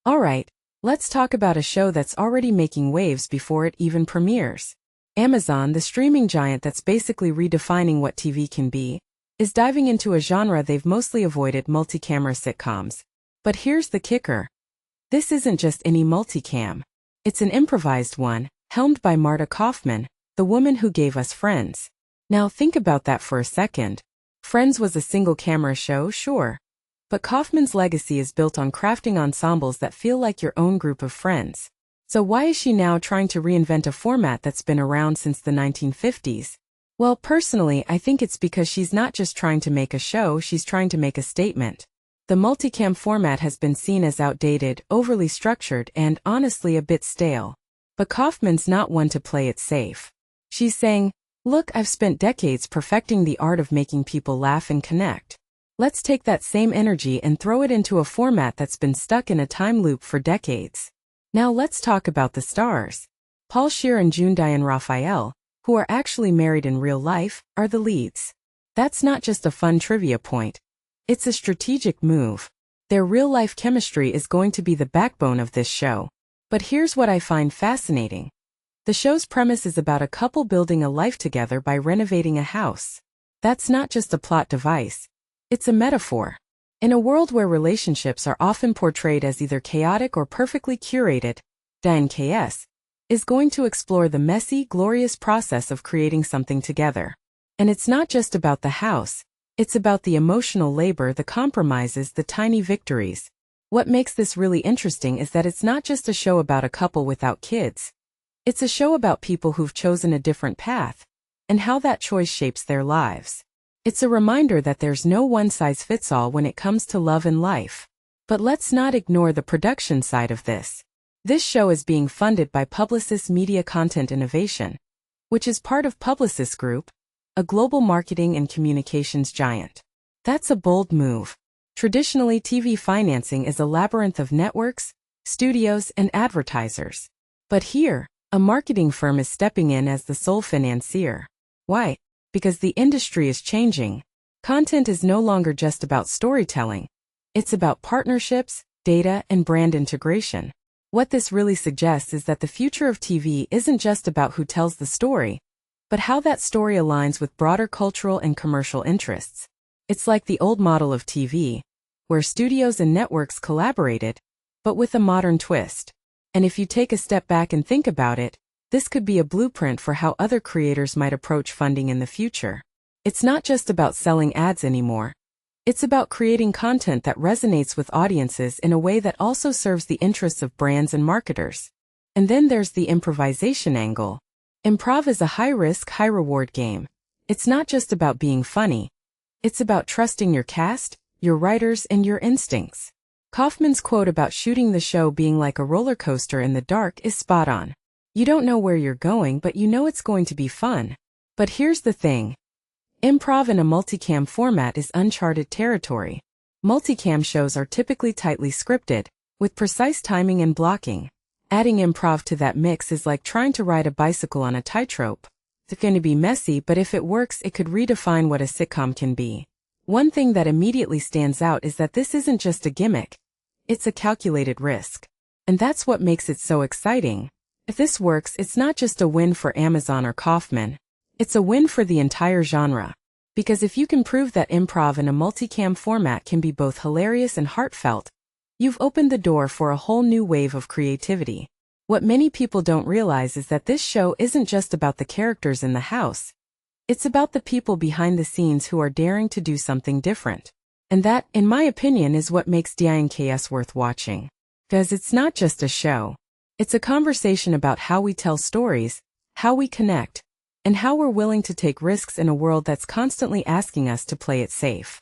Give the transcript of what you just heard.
Alright, let's talk about a show that's already making waves before it even premieres. Amazon, the streaming giant that's basically redefining what TV can be, is diving into a genre they've mostly avoided: multi-camera sitcoms. But here's the kicker. This isn't just any multicam. It's an improvised one, helmed by Marta Kauffman, the woman who gave us Friends. Now think about that for a second. Friends was a single-camera show, sure. But Kauffman's legacy is built on crafting ensembles that feel like your own group of friends. So why is she now trying to reinvent a format that's been around since the 1950s? Well, personally, I think it's because she's not just trying to make a show, she's trying to make a statement. The multicam format has been seen as outdated, overly structured, and honestly a bit stale. But Kauffman's not one to play it safe. She's saying, look, I've spent decades perfecting the art of making people laugh and connect. Let's take that same energy and throw it into a format that's been stuck in a time loop for decades. Now let's talk about the stars. Paul Scheer and Diane Raphael, who are actually married in real life, are the leads. That's not just a fun trivia point. It's a strategic move. Their real-life chemistry is going to be the backbone of this show. But here's what I find fascinating. The show's premise is about a couple building a life together by renovating a house. That's not just a plot device. It's a metaphor. In a world where relationships are often portrayed as either chaotic or perfectly curated, DINKS is going to explore the messy, glorious process of creating something together. And it's not just about the house. It's about the emotional labor, the compromises, the tiny victories. What makes this really interesting is that it's not just a show about a couple without kids. It's a show about people who've chosen a different path, and how that choice shapes their lives. It's a reminder that there's no one-size-fits-all when it comes to love and life. But let's not ignore the production side of this. This show is being funded by Publicis Media Content Innovation, which is part of Publicis Group, a global marketing and communications giant. That's a bold move. Traditionally, TV financing is a labyrinth of networks, studios, and advertisers. But here, a marketing firm is stepping in as the sole financier. Why? Because the industry is changing. Content is no longer just about storytelling. It's about partnerships, data, and brand integration. What this really suggests is that the future of TV isn't just about who tells the story, but how that story aligns with broader cultural and commercial interests. It's like the old model of TV, where studios and networks collaborated, but with a modern twist. And if you take a step back and think about it, this could be a blueprint for how other creators might approach funding in the future. It's not just about selling ads anymore. It's about creating content that resonates with audiences in a way that also serves the interests of brands and marketers. And then there's the improvisation angle. Improv is a high-risk, high-reward game. It's not just about being funny. It's about trusting your cast, your writers, and your instincts. Kauffman's quote about shooting the show being like a roller coaster in the dark is spot on. You don't know where you're going, but you know it's going to be fun. But here's the thing. Improv in a multicam format is uncharted territory. Multicam shows are typically tightly scripted, with precise timing and blocking. Adding improv to that mix is like trying to ride a bicycle on a tightrope. It's going to be messy, but if it works, it could redefine what a sitcom can be. One thing that immediately stands out is that this isn't just a gimmick. It's a calculated risk. And that's what makes it so exciting. If this works, it's not just a win for Amazon or Kauffman. It's a win for the entire genre. Because if you can prove that improv in a multicam format can be both hilarious and heartfelt, you've opened the door for a whole new wave of creativity. What many people don't realize is that this show isn't just about the characters in the house. It's about the people behind the scenes who are daring to do something different. And that, in my opinion, is what makes DINKS worth watching. Because it's not just a show. It's a conversation about how we tell stories, how we connect, and how we're willing to take risks in a world that's constantly asking us to play it safe.